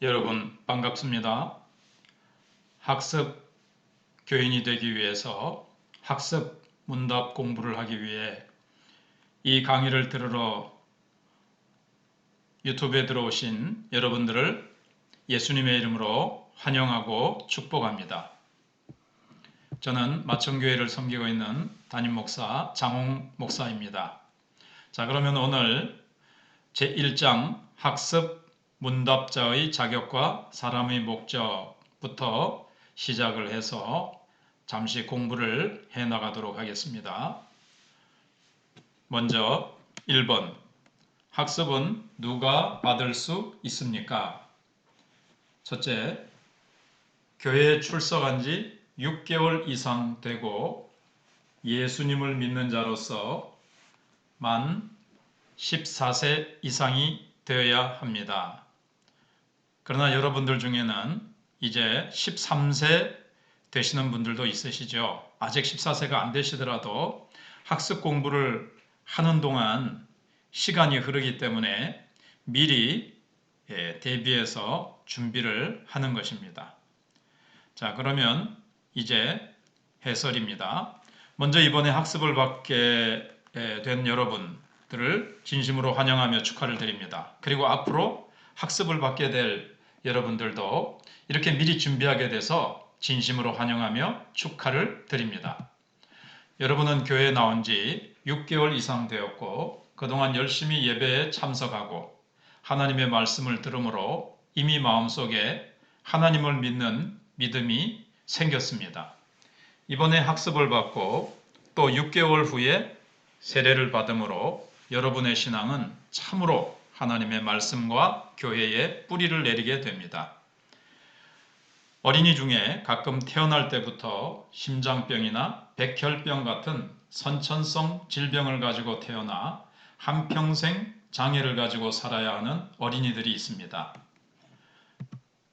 여러분 반갑습니다. 학습 교인이 되기 위해서 학습 문답 공부를 하기 위해 이 강의를 들으러 유튜브에 들어오신 여러분들을 예수님의 이름으로 환영하고 축복합니다. 저는 마천교회를 섬기고 있는 담임 목사 장홍 목사입니다. 자, 그러면 오늘 제1장 학습 문답자의 자격과 사람의 목적부터 시작을 해서 잠시 공부를 해 나가도록 하겠습니다. 먼저 1번. 학습은 누가 받을 수 있습니까? 첫째, 교회에 출석한 지 6개월 이상 되고 예수님을 믿는 자로서 만 14세 이상이 되어야 합니다. 그러나 여러분들 중에는 이제 13세 되시는 분들도 있으시죠. 아직 14세가 안 되시더라도 학습 공부를 하는 동안 시간이 흐르기 때문에 미리 대비해서 준비를 하는 것입니다. 자, 그러면 이제 해설입니다. 먼저 이번에 학습을 받게 된 여러분들을 진심으로 환영하며 축하를 드립니다. 그리고 앞으로 학습을 받게 될 여러분들도 이렇게 미리 준비하게 돼서 진심으로 환영하며 축하를 드립니다. 여러분은 교회에 나온 지 6개월 이상 되었고 그동안 열심히 예배에 참석하고 하나님의 말씀을 들으므로 이미 마음속에 하나님을 믿는 믿음이 생겼습니다. 이번에 학습을 받고 또 6개월 후에 세례를 받음으로 여러분의 신앙은 참으로 하나님의 말씀과 교회에 뿌리를 내리게 됩니다. 어린이 중에 가끔 태어날 때부터 심장병이나 백혈병 같은 선천성 질병을 가지고 태어나 한평생 장애를 가지고 살아야 하는 어린이들이 있습니다.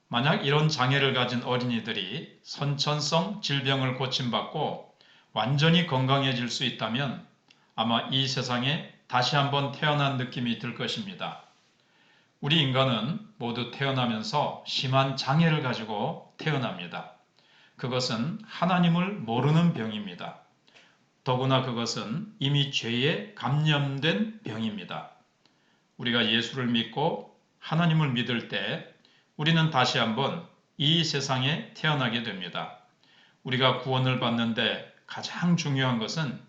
만약 이런 장애를 가진 어린이들이 선천성 질병을 고침받고 완전히 건강해질 수 있다면 아마 이 세상에 다시 한번 태어난 느낌이 들 것입니다. 우리 인간은 모두 태어나면서 심한 장애를 가지고 태어납니다. 그것은 하나님을 모르는 병입니다. 더구나 그것은 이미 죄에 감염된 병입니다. 우리가 예수를 믿고 하나님을 믿을 때 우리는 다시 한번 이 세상에 태어나게 됩니다. 우리가 구원을 받는데 가장 중요한 것은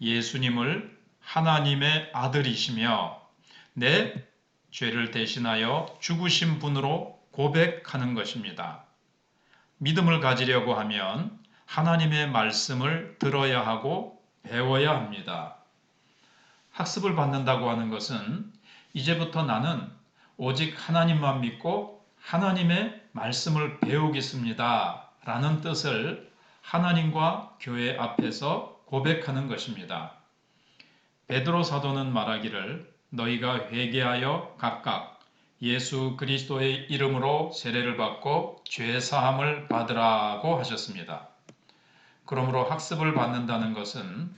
예수님을 하나님의 아들이시며 내 죄를 대신하여 죽으신 분으로 고백하는 것입니다. 믿음을 가지려고 하면 하나님의 말씀을 들어야 하고 배워야 합니다. 학습을 받는다고 하는 것은 이제부터 나는 오직 하나님만 믿고 하나님의 말씀을 배우겠습니다. 라는 뜻을 하나님과 교회 앞에서 고백하는 것입니다. 베드로 사도는 말하기를 너희가 회개하여 각각 예수 그리스도의 이름으로 세례를 받고 죄 사함을 받으라고 하셨습니다. 그러므로 학습을 받는다는 것은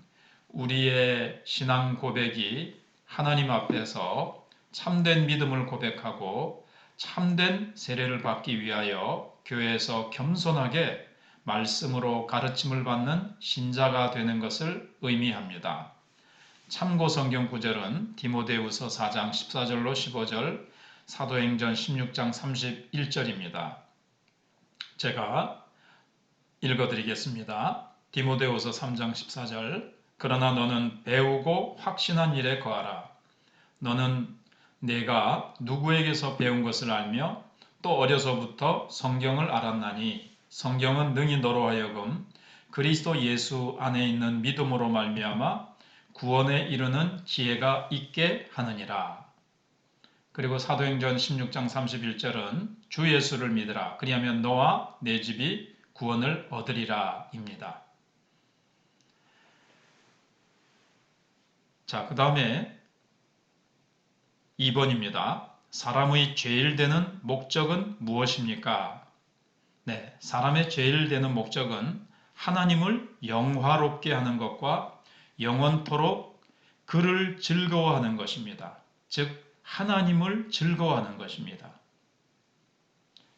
우리의 신앙 고백이 하나님 앞에서 참된 믿음을 고백하고 참된 세례를 받기 위하여 교회에서 겸손하게 말씀으로 가르침을 받는 신자가 되는 것을 의미합니다. 참고 성경 구절은 디모데후서 4장 14절로 15절, 사도행전 16장 31절입니다. 제가 읽어드리겠습니다. 디모데후서 3장 14절. 그러나 너는 배우고 확신한 일에 거하라. 너는 내가 누구에게서 배운 것을 알며 또 어려서부터 성경을 알았나니 성경은 능히 너로 하여금 그리스도 예수 안에 있는 믿음으로 말미암아 구원에 이르는 지혜가 있게 하느니라. 그리고 사도행전 16장 31절은 주 예수를 믿으라. 그리하면 너와 내 집이 구원을 얻으리라 입니다. 자, 그 다음에 2번입니다. 사람의 제일 되는 목적은 무엇입니까? 네, 사람의 제일 되는 목적은 하나님을 영화롭게 하는 것과 영원토록 그를 즐거워하는 것입니다. 즉 하나님을 즐거워하는 것입니다.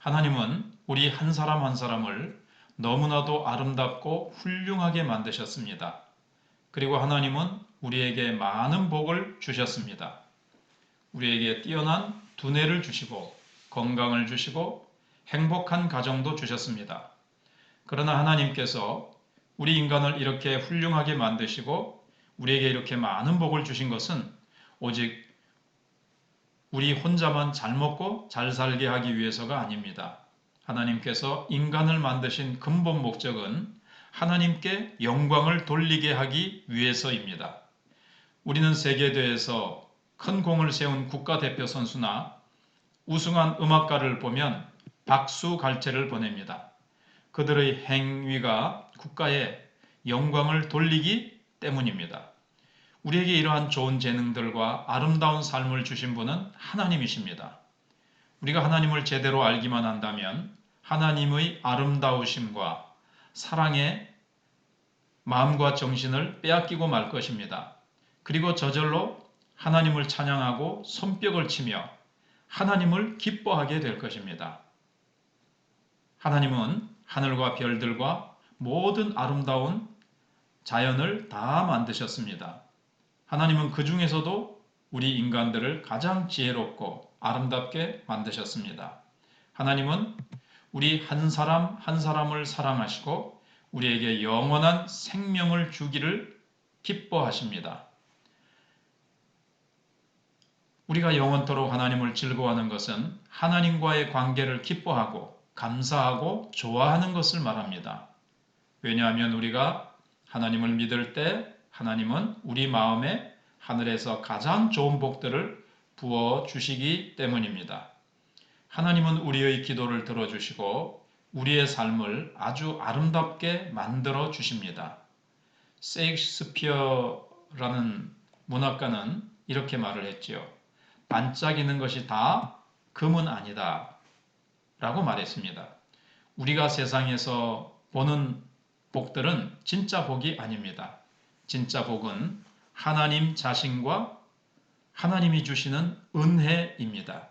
하나님은 우리 한 사람 한 사람을 너무나도 아름답고 훌륭하게 만드셨습니다. 그리고 하나님은 우리에게 많은 복을 주셨습니다. 우리에게 뛰어난 두뇌를 주시고 건강을 주시고 행복한 가정도 주셨습니다. 그러나 하나님께서 우리 인간을 이렇게 훌륭하게 만드시고 우리에게 이렇게 많은 복을 주신 것은 오직 우리 혼자만 잘 먹고 잘 살게 하기 위해서가 아닙니다. 하나님께서 인간을 만드신 근본 목적은 하나님께 영광을 돌리게 하기 위해서입니다. 우리는 세계대회에서 큰 공을 세운 국가대표 선수나 우승한 음악가를 보면 박수 갈채를 보냅니다. 그들의 행위가 국가에 영광을 돌리기 때문입니다. 우리에게 이러한 좋은 재능들과 아름다운 삶을 주신 분은 하나님이십니다. 우리가 하나님을 제대로 알기만 한다면 하나님의 아름다우심과 사랑에 마음과 정신을 빼앗기고 말 것입니다. 그리고 저절로 하나님을 찬양하고 손뼉을 치며 하나님을 기뻐하게 될 것입니다. 하나님은 하늘과 별들과 모든 아름다운 자연을 다 만드셨습니다. 하나님은 그 중에서도 우리 인간들을 가장 지혜롭고 아름답게 만드셨습니다. 하나님은 우리 한 사람 한 사람을 사랑하시고 우리에게 영원한 생명을 주기를 기뻐하십니다. 우리가 영원토록 하나님을 즐거워하는 것은 하나님과의 관계를 기뻐하고 감사하고 좋아하는 것을 말합니다. 왜냐하면 우리가 하나님을 믿을 때 하나님은 우리 마음에 하늘에서 가장 좋은 복들을 부어 주시기 때문입니다. 하나님은 우리의 기도를 들어주시고 우리의 삶을 아주 아름답게 만들어 주십니다. 세익스피어라는 문학가는 이렇게 말을 했지요. 반짝이는 것이 다 금은 아니다 라고 말했습니다. 우리가 세상에서 보는 복들은 진짜 복이 아닙니다. 진짜 복은 하나님 자신과 하나님이 주시는 은혜입니다.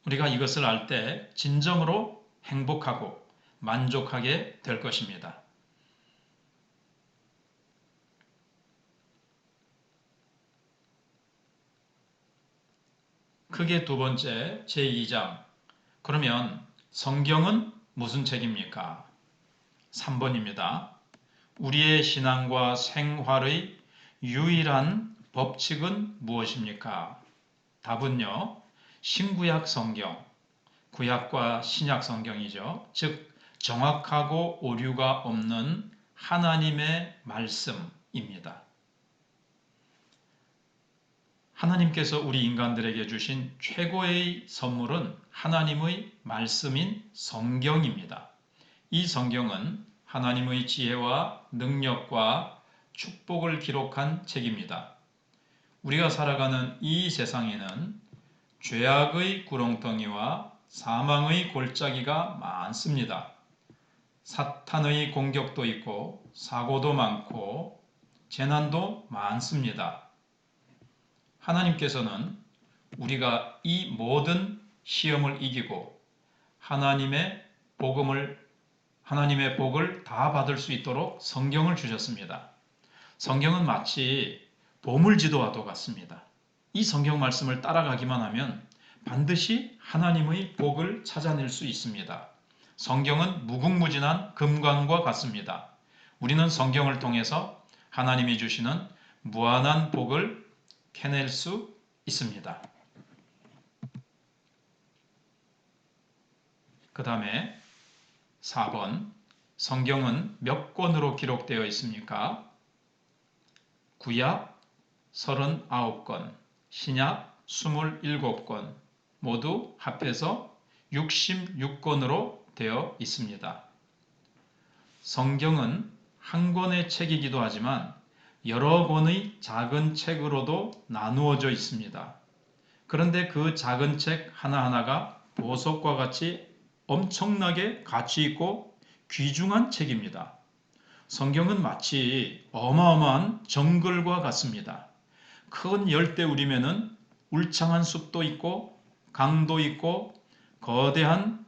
우리가 이것을 알 때 진정으로 행복하고 만족하게 될 것입니다. 크게 두 번째 제2장. 그러면 성경은 무슨 책입니까? 3번입니다. 우리의 신앙과 생활의 유일한 법칙은 무엇입니까? 답은요. 신구약 성경, 구약과 신약 성경이죠. 즉 정확하고 오류가 없는 하나님의 말씀입니다. 하나님께서 우리 인간들에게 주신 최고의 선물은 하나님의 말씀인 성경입니다. 이 성경은 하나님의 지혜와 능력과 축복을 기록한 책입니다. 우리가 살아가는 이 세상에는 죄악의 구렁텅이와 사망의 골짜기가 많습니다. 사탄의 공격도 있고 사고도 많고 재난도 많습니다. 하나님께서는 우리가 이 모든 시험을 이기고 하나님의 복을 다 받을 수 있도록 성경을 주셨습니다. 성경은 마치 보물지도와도 같습니다. 이 성경 말씀을 따라가기만 하면 반드시 하나님의 복을 찾아낼 수 있습니다. 성경은 무궁무진한 금관과 같습니다. 우리는 성경을 통해서 하나님이 주시는 무한한 복을 캐낼 수 있습니다. 그 다음에 4번. 성경은 몇 권으로 기록되어 있습니까? 구약 39권, 신약 27권, 모두 합해서 66권으로 되어 있습니다. 성경은 한 권의 책이기도 하지만 여러 권의 작은 책으로도 나누어져 있습니다. 그런데 그 작은 책 하나하나가 보석과 같이 엄청나게 가치 있고 귀중한 책입니다. 성경은 마치 어마어마한 정글과 같습니다. 큰 열대우림에는 울창한 숲도 있고 강도 있고 거대한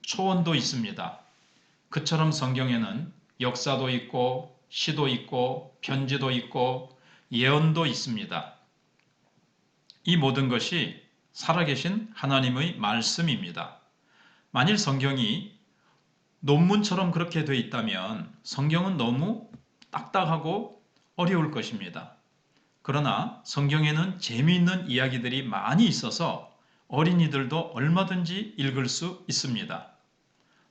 초원도 있습니다. 그처럼 성경에는 역사도 있고 시도 있고 편지도 있고 예언도 있습니다. 이 모든 것이 살아계신 하나님의 말씀입니다. 만일 성경이 논문처럼 그렇게 돼 있다면 성경은 너무 딱딱하고 어려울 것입니다. 그러나 성경에는 재미있는 이야기들이 많이 있어서 어린이들도 얼마든지 읽을 수 있습니다.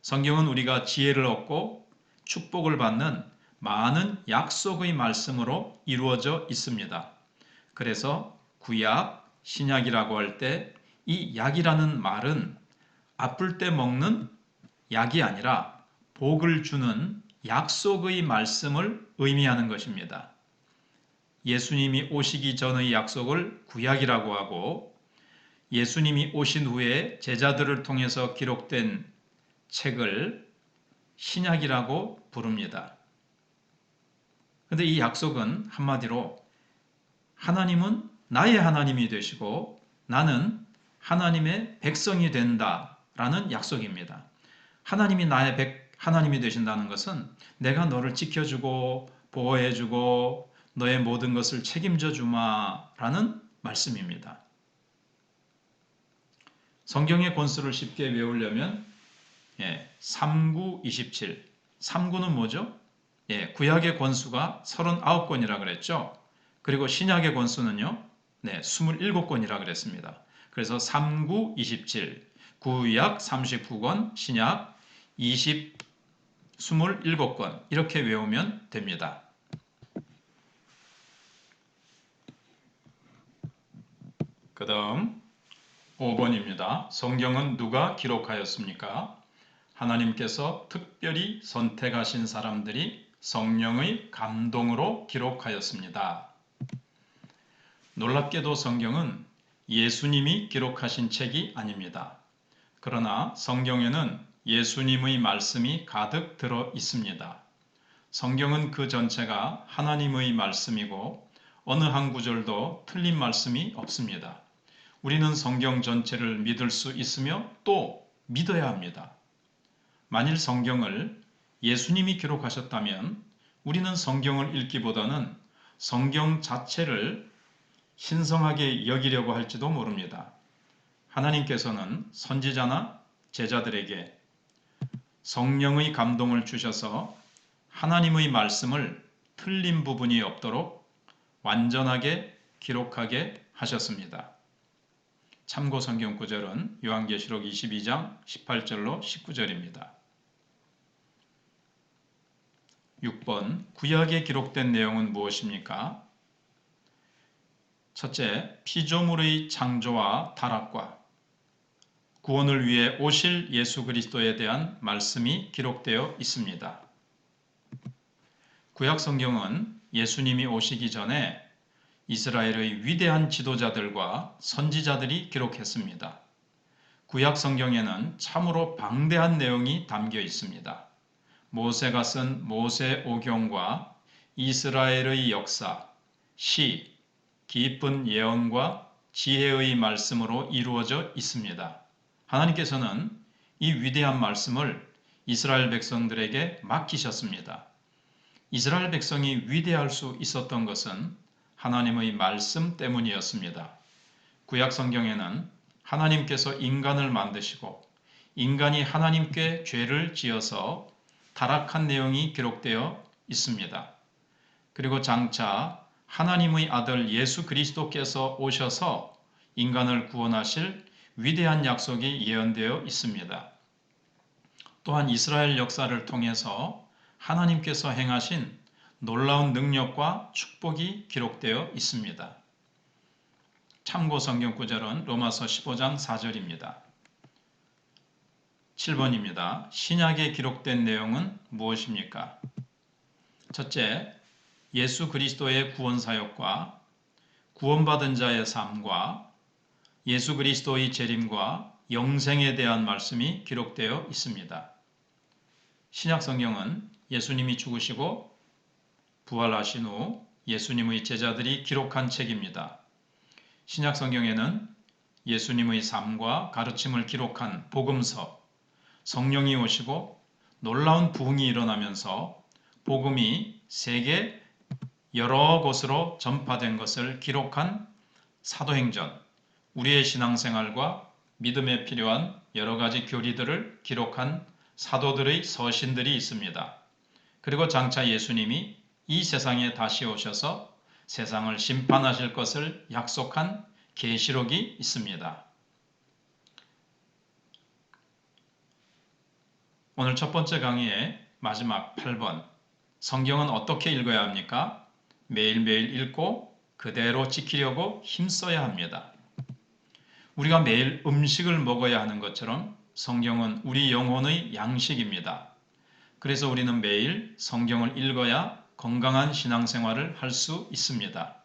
성경은 우리가 지혜를 얻고 축복을 받는 많은 약속의 말씀으로 이루어져 있습니다. 그래서 구약, 신약이라고 할 때 이 약이라는 말은 아플 때 먹는 약이 아니라 복을 주는 약속의 말씀을 의미하는 것입니다. 예수님이 오시기 전의 약속을 구약이라고 하고 예수님이 오신 후에 제자들을 통해서 기록된 책을 신약이라고 부릅니다. 그런데 이 약속은 한마디로 하나님은 나의 하나님이 되시고 나는 하나님의 백성이 된다라는 약속입니다. 하나님이 나의 하나님이 되신다는 것은 내가 너를 지켜주고 보호해주고 너의 모든 것을 책임져 주마라는 말씀입니다. 성경의 권수를 쉽게 외우려면 3,9,27. 3,9는 뭐죠? 구약의 권수가 39권이라 그랬죠. 그리고 신약의 권수는요. 27권이라 그랬습니다. 그래서 3,9,27. 구약 39권, 신약 27권 이렇게 외우면 됩니다. 그 다음 5번입니다. 성경은 누가 기록하였습니까? 하나님께서 특별히 선택하신 사람들이 성령의 감동으로 기록하였습니다. 놀랍게도 성경은 예수님이 기록하신 책이 아닙니다. 그러나 성경에는 예수님의 말씀이 가득 들어 있습니다. 성경은 그 전체가 하나님의 말씀이고 어느 한 구절도 틀린 말씀이 없습니다. 우리는 성경 전체를 믿을 수 있으며 또 믿어야 합니다. 만일 성경을 예수님이 기록하셨다면 우리는 성경을 읽기보다는 성경 자체를 신성하게 여기려고 할지도 모릅니다. 하나님께서는 선지자나 제자들에게 성령의 감동을 주셔서 하나님의 말씀을 틀린 부분이 없도록 완전하게 기록하게 하셨습니다. 참고 성경 구절은 요한계시록 22장 18절로 19절입니다. 6번 구약에 기록된 내용은 무엇입니까? 첫째, 피조물의 창조와 타락과 구원을 위해 오실 예수 그리스도에 대한 말씀이 기록되어 있습니다. 구약 성경은 예수님이 오시기 전에 이스라엘의 위대한 지도자들과 선지자들이 기록했습니다. 구약 성경에는 참으로 방대한 내용이 담겨 있습니다. 모세가 쓴 모세오경과 이스라엘의 역사, 시, 깊은 예언과 지혜의 말씀으로 이루어져 있습니다. 하나님께서는 이 위대한 말씀을 이스라엘 백성들에게 맡기셨습니다. 이스라엘 백성이 위대할 수 있었던 것은 하나님의 말씀 때문이었습니다. 구약 성경에는 하나님께서 인간을 만드시고 인간이 하나님께 죄를 지어서 타락한 내용이 기록되어 있습니다. 그리고 장차 하나님의 아들 예수 그리스도께서 오셔서 인간을 구원하실 위대한 약속이 예언되어 있습니다. 또한 이스라엘 역사를 통해서 하나님께서 행하신 놀라운 능력과 축복이 기록되어 있습니다. 참고 성경 구절은 로마서 15장 4절입니다. 7번입니다. 신약에 기록된 내용은 무엇입니까? 첫째, 예수 그리스도의 구원 사역과 구원받은 자의 삶과 예수 그리스도의 재림과 영생에 대한 말씀이 기록되어 있습니다. 신약 성경은 예수님이 죽으시고 부활하신 후 예수님의 제자들이 기록한 책입니다. 신약 성경에는 예수님의 삶과 가르침을 기록한 복음서, 성령이 오시고 놀라운 부흥이 일어나면서 복음이 세계 여러 곳으로 전파된 것을 기록한 사도행전, 우리의 신앙생활과 믿음에 필요한 여러 가지 교리들을 기록한 사도들의 서신들이 있습니다. 그리고 장차 예수님이 이 세상에 다시 오셔서 세상을 심판하실 것을 약속한 계시록이 있습니다. 오늘 첫 번째 강의의 마지막 8번, 성경은 어떻게 읽어야 합니까? 매일매일 읽고 그대로 지키려고 힘써야 합니다. 우리가 매일 음식을 먹어야 하는 것처럼 성경은 우리 영혼의 양식입니다. 그래서 우리는 매일 성경을 읽어야 건강한 신앙생활을 할 수 있습니다.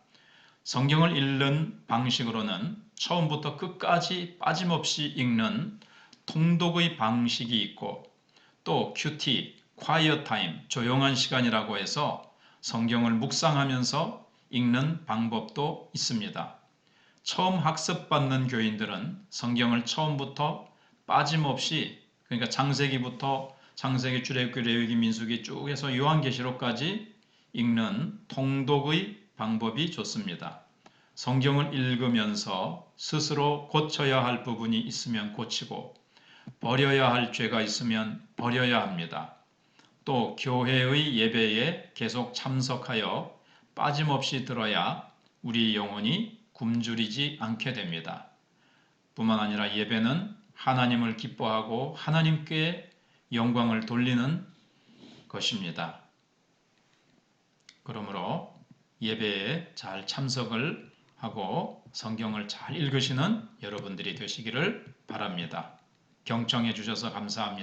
성경을 읽는 방식으로는 처음부터 끝까지 빠짐없이 읽는 통독의 방식이 있고 또 QT, Quiet Time, 조용한 시간이라고 해서 성경을 묵상하면서 읽는 방법도 있습니다. 처음 학습받는 교인들은 성경을 처음부터 빠짐없이, 그러니까 창세기부터 창세기, 출애굽기, 레위기, 민수기 쭉 해서 요한계시록까지 읽는 통독의 방법이 좋습니다. 성경을 읽으면서 스스로 고쳐야 할 부분이 있으면 고치고 버려야 할 죄가 있으면 버려야 합니다. 또 교회의 예배에 계속 참석하여 빠짐없이 들어야 우리 영혼이 굶주리지 않게 됩니다. 뿐만 아니라 예배는 하나님을 기뻐하고 하나님께 영광을 돌리는 것입니다. 그러므로 예배에 잘 참석을 하고 성경을 잘 읽으시는 여러분들이 되시기를 바랍니다. 경청해 주셔서 감사합니다.